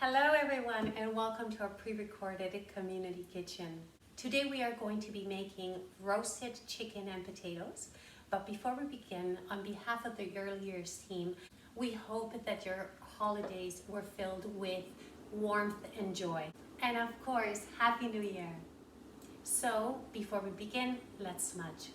Hello everyone and welcome to our pre-recorded community kitchen. Today we are going to be making roasted chicken and potatoes. But before we begin, on behalf of the Early Years team, we hope that your holidays were filled with warmth and joy. And of course, Happy New Year. So before we begin, let's smudge.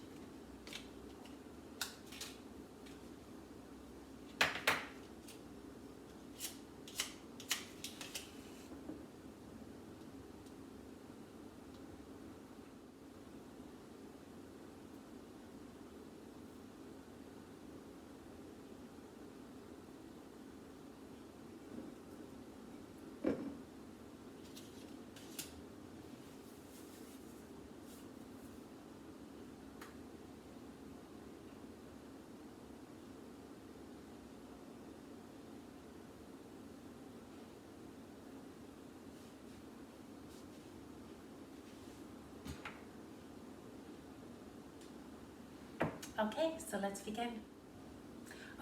Okay, so let's begin.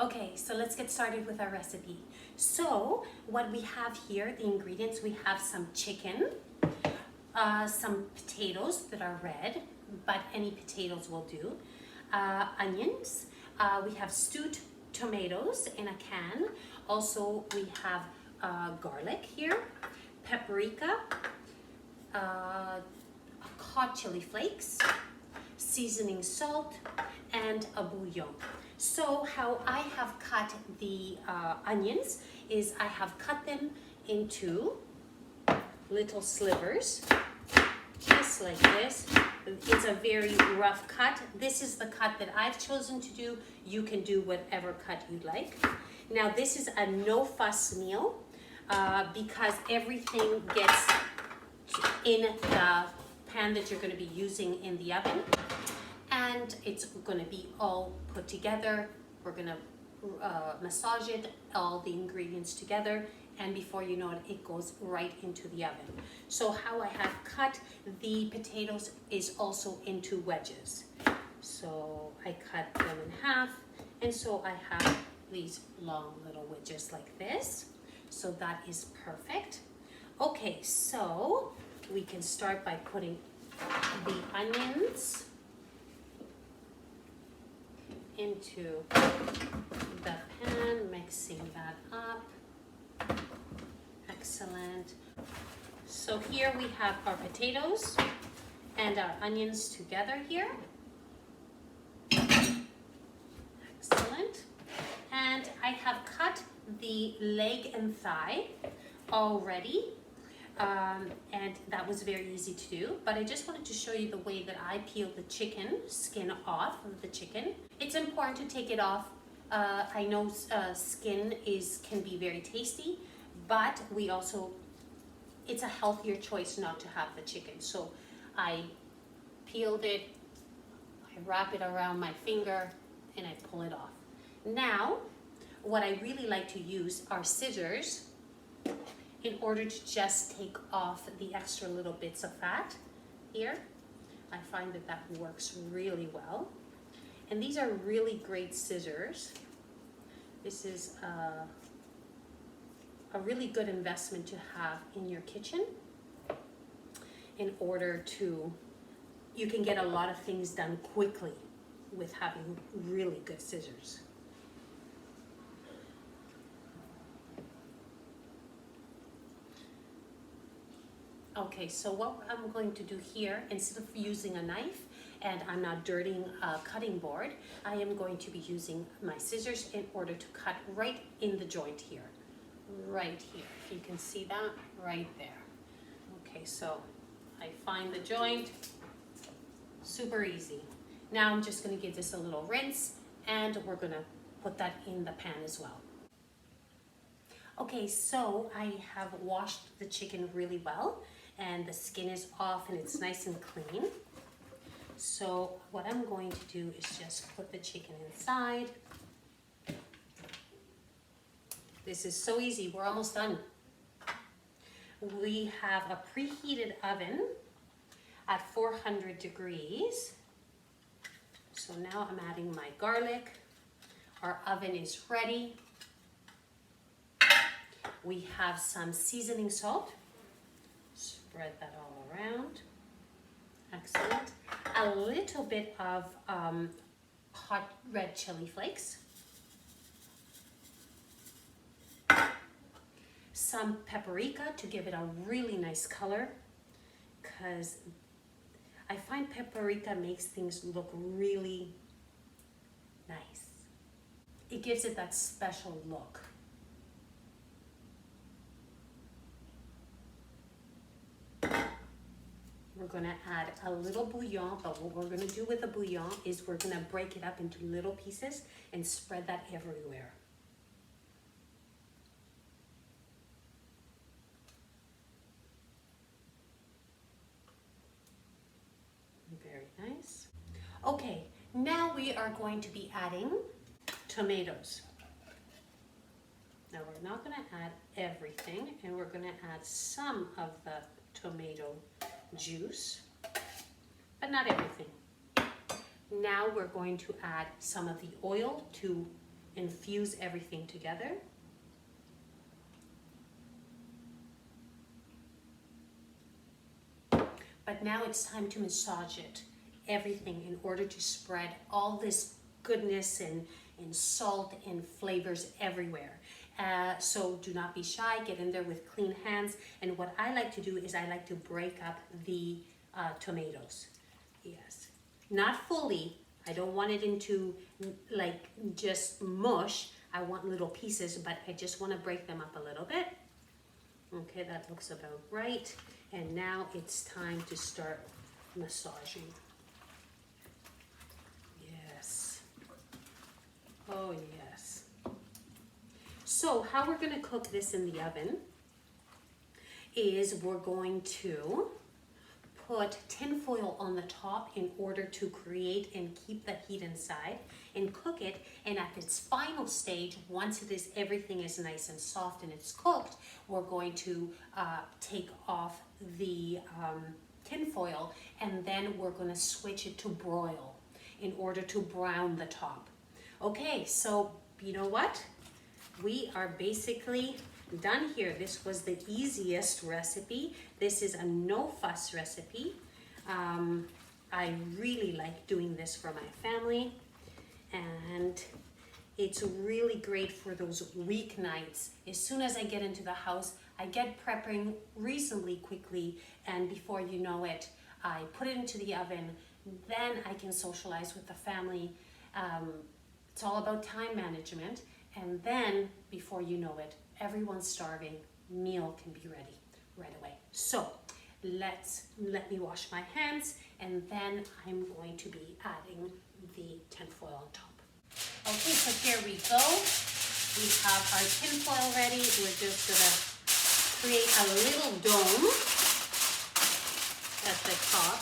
Okay, so let's get started with our recipe. So what we have here, the ingredients, we have some chicken, some potatoes that are red, but any potatoes will do, onions, we have stewed tomatoes in a can. Also, we have garlic here, paprika, hot chili flakes, seasoning salt, and a bouillon. So how I have cut the onions is I have cut them into little slivers, just like this. It's a very rough cut. This is the cut that I've chosen to do. You can do whatever cut you'd like. Now this is a no fuss meal because everything gets in the pan that you're going to be using in the oven. And it's going to be all put together. We're going to massage it, all the ingredients together, and before you know it, it goes right into the oven. So how I have cut the potatoes is also into wedges. So I cut them in half, and so I have these long little wedges like this. So that is perfect. Okay, so we can start by putting the onions into the pan, mixing that up. Excellent. So here we have our potatoes and our onions together here. Excellent. And I have cut the leg and thigh already. And that was very easy to do, but I just wanted to show you the way that I peel the chicken skin off of the chicken. It's important to take it off. I know skin can be very tasty, but it's a healthier choice not to have the chicken. So I peeled it, I wrap it around my finger, and I pull it off. Now, what I really like to use are scissors in order to just take off the extra little bits of fat here. I find that that works really well. And these are really great scissors. This is a really good investment to have in your kitchen in order to, you can get a lot of things done quickly with having really good scissors. Okay, so what I'm going to do here, instead of using a knife, and I'm not dirtying a cutting board, I am going to be using my scissors in order to cut right in the joint here. Right here, if you can see that, right there. Okay, so I find the joint, super easy. Now I'm just gonna give this a little rinse, and we're gonna put that in the pan as well. Okay, so I have washed the chicken really well, and the skin is off and it's nice and clean. So what I'm going to do is just put the chicken inside. This is so easy, we're almost done. We have a preheated oven at 400 degrees. So now I'm adding my garlic. Our oven is ready. We have some seasoning salt. Spread that all around. Excellent. A little bit of hot red chili flakes. Some paprika to give it a really nice color, because I find paprika makes things look really nice. It gives it that special look. We're gonna add a little bouillon, but what we're gonna do with the bouillon is we're gonna break it up into little pieces and spread that everywhere. Very nice. Okay, now we are going to be adding tomatoes. Now we're not going to add everything, and we're going to add some of the tomato juice, but not everything. Now we're going to add some of the oil to infuse everything together. But now it's time to massage it, everything, in order to spread all this goodness and salt and flavors everywhere. So do not be shy, get in there with clean hands. And what I like to do is I like to break up the tomatoes. Yes, not fully. I don't want it into like just mush. I want little pieces, but I just want to break them up a little bit. Okay, that looks about right. And now it's time to start massaging. Yes. Oh, yes. So how we're going to cook this in the oven is we're going to put tin foil on the top in order to create and keep the heat inside, and cook it. And at its final stage, once everything is nice and soft and it's cooked, we're going to take off the tin foil, and then we're going to switch it to broil in order to brown the top. Okay, so you know what? We are basically done here. This was the easiest recipe. This is a no fuss recipe. I really like doing this for my family, and it's really great for those weeknights. As soon as I get into the house, I get prepping reasonably quickly, and before you know it, I put it into the oven. Then I can socialize with the family. It's all about time management, and then before you know it, everyone's starving. Meal can be ready right away. So let me wash my hands, and then I'm going to be adding the tinfoil on top. Okay, so here we go. We have our tinfoil ready. We're just gonna create a little dome at the top.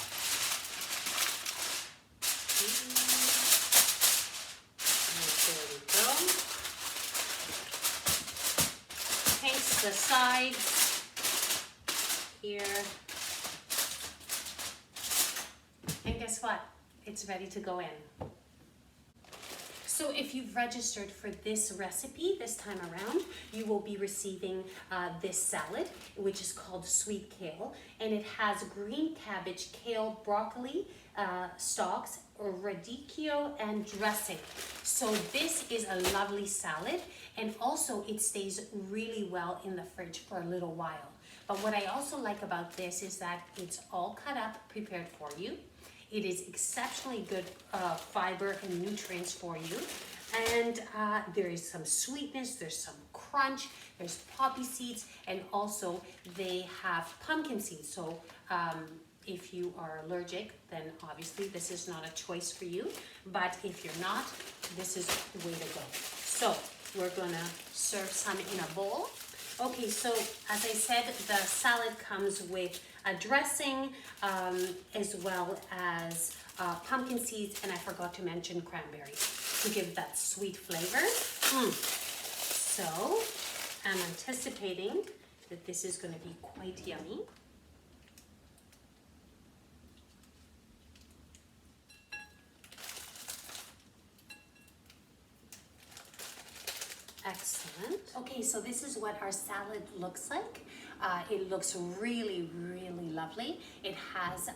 And there we go. Paste the sides here. And guess what? It's ready to go in. So if you've registered for this recipe this time around, you will be receiving this salad, which is called sweet kale, and it has green cabbage, kale, broccoli, stalks, radicchio, and dressing. So this is a lovely salad, and also it stays really well in the fridge for a little while. But what I also like about this is that it's all cut up, prepared for you. It is exceptionally good fiber and nutrients for you. And there is some sweetness, there's some crunch, there's poppy seeds, and also they have pumpkin seeds. So if you are allergic, then obviously this is not a choice for you. But if you're not, this is the way to go. So we're gonna serve some in a bowl. Okay, so as I said, the salad comes with a dressing as well as pumpkin seeds, and I forgot to mention cranberries to give that sweet flavor. So I'm anticipating that this is going to be quite yummy. Excellent. Okay, so this is what our salad looks like. It looks really, really lovely. It has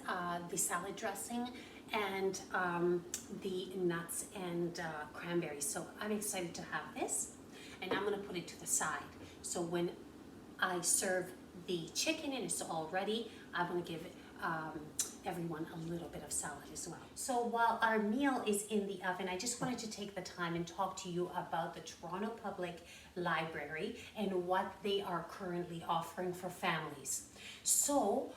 the salad dressing and the nuts and cranberries. So I'm excited to have this, and I'm gonna put it to the side. So when I serve the chicken and it's all ready, I'm gonna give everyone a little bit of salad as well. So while our meal is in the oven, I just wanted to take the time and talk to you about the Toronto Public Library and what they are currently offering for families. So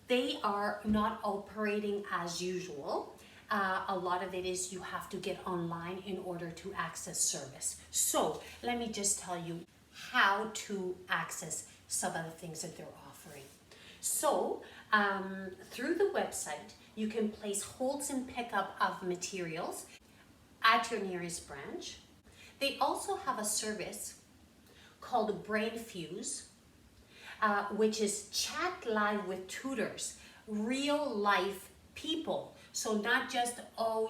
they are not operating as usual. A lot of it is you have to get online in order to access service. So let me just tell you how to access some of the things that they're offering. So through the website, you can place holds and pickup of materials at your nearest branch. They also have a service called Brain Fuse, which is chat live with tutors, real life people. So not just,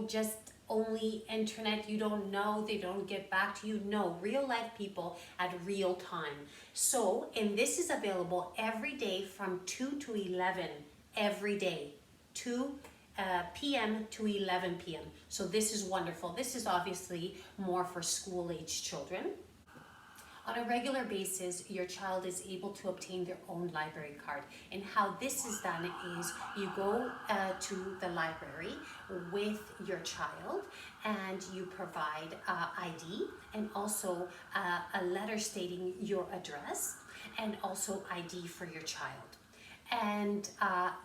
just only internet, you don't know, they don't get back to you. No, real life people at real time. So, and this is available every day from 2 to 11, every day, 2 p.m. to 11 p.m. So this is wonderful. This is obviously more for school-age children. On a regular basis, your child is able to obtain their own library card. And how this is done is you go to the library with your child and you provide ID and also a letter stating your address and also ID for your child. And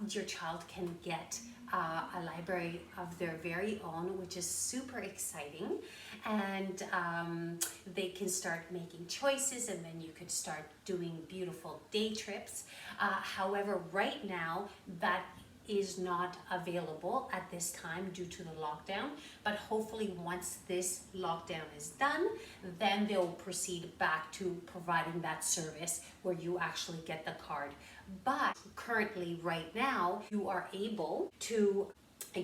your child can get a library of their very own, which is super exciting. And they can start making choices, and then you could start doing beautiful day trips. However, right now, that is not available at this time due to the lockdown, but hopefully once this lockdown is done, then they'll proceed back to providing that service where you actually get the card. But currently right now, you are able to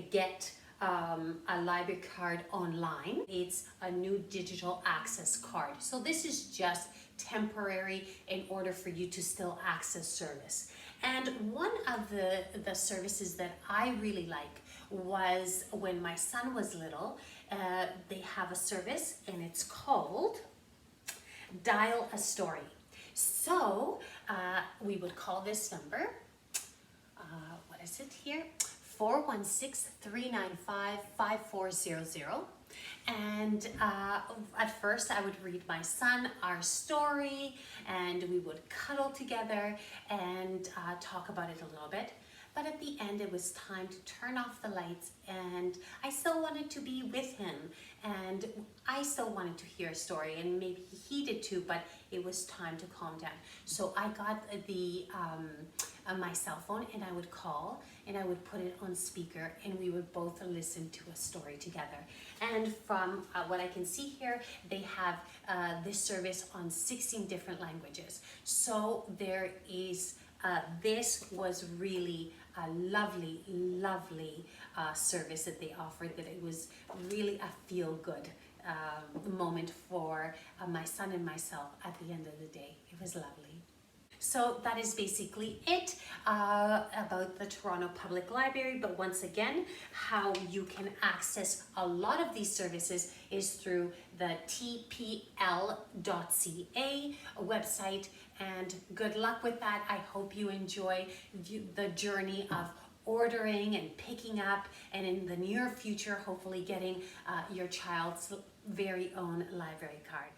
get a library card online. It's a new digital access card. So this is just temporary in order for you to still access service. And one of the services that I really like was when my son was little, they have a service and it's called Dial a Story. So we would call this number, what is it here? 416-395-5400. And at first I would read my son our story and we would cuddle together and talk about it a little bit. But at the end it was time to turn off the lights and I still wanted to be with him and I still wanted to hear a story and maybe he did too, but it was time to calm down. So I got the my cell phone and I would call and I would put it on speaker and we would both listen to a story together. And from what I can see here, they have this service on 16 different languages. So there is, this was really a lovely, lovely service that they offered, that it was really a feel-good moment for my son and myself at the end of the day. It was lovely. So that is basically it about the Toronto Public Library. But once again, how you can access a lot of these services is through the tpl.ca website. And good luck with that. I hope you enjoy the journey of ordering and picking up, and in the near future, hopefully getting your child's very own library card.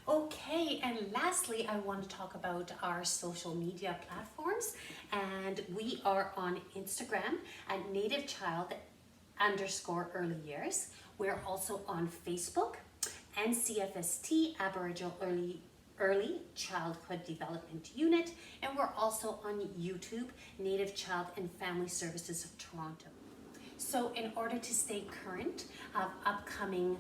Okay, and lastly, I want to talk about our social media platforms, and we are on Instagram at nativechild_early years. We're also on Facebook and CFST, Aboriginal Early Childhood Development Unit, and we're also on YouTube, Native Child and Family Services of Toronto. So in order to stay current of upcoming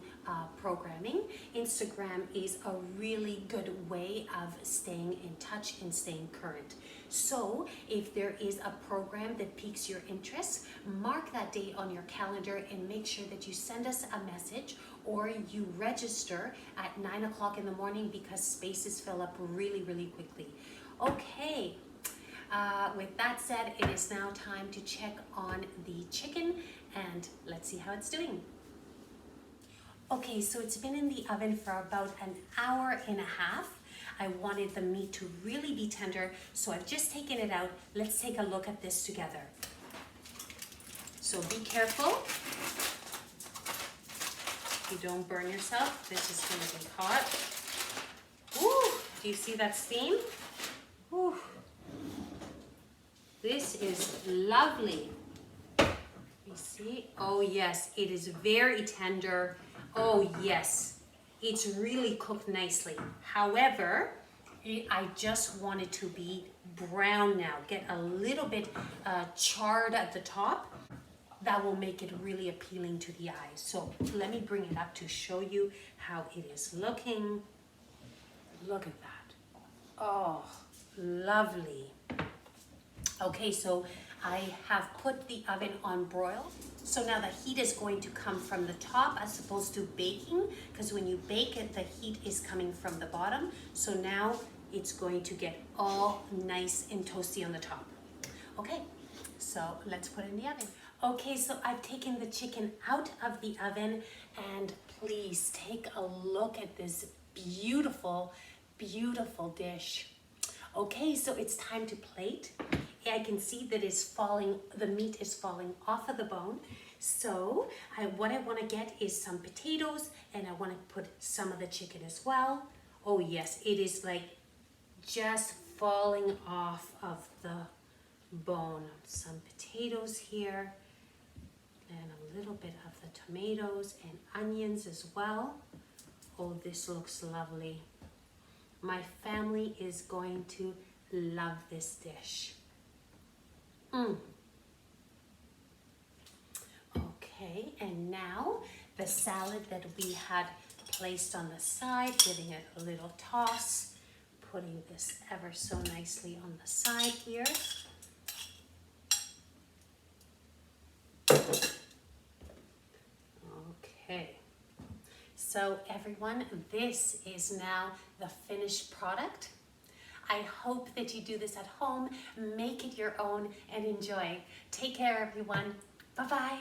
programming, Instagram is a really good way of staying in touch and staying current. So if there is a program that piques your interest, mark that date on your calendar and make sure that you send us a message or you register at 9 o'clock in the morning because spaces fill up really, really quickly. Okay, with that said, it is now time to check on the chicken and let's see how it's doing. Okay, so it's been in the oven for about an hour and a half. I wanted the meat to really be tender, so I've just taken it out. Let's take a look at this together. So be careful. You don't burn yourself. This is going to be hot. Ooh, do you see that steam? Ooh. This is lovely. You see? Oh yes, it is very tender. Oh yes, it's really cooked nicely. However, I just want it to be brown now. Get a little bit charred at the top. That will make it really appealing to the eyes. So let me bring it up to show you how it is looking. Look at that. Oh, lovely. Okay, so I have put the oven on broil. So now the heat is going to come from the top as opposed to baking, because when you bake it, the heat is coming from the bottom. So now it's going to get all nice and toasty on the top. Okay, so let's put it in the oven. Okay, so I've taken the chicken out of the oven and please take a look at this beautiful, beautiful dish. Okay, so it's time to plate. I can see that the meat is falling off of the bone. So what I want to get is some potatoes and I want to put some of the chicken as well. Oh yes, it is like just falling off of the bone. Some potatoes here and a little bit of the tomatoes and onions as well. Oh, this looks lovely. My family is going to love this dish. Okay, and now the salad that we had placed on the side, giving it a little toss, putting this ever so nicely on the side here. Okay, so everyone, this is now the finished product. I hope that you do this at home, make it your own, and enjoy. Take care, everyone. Bye-bye.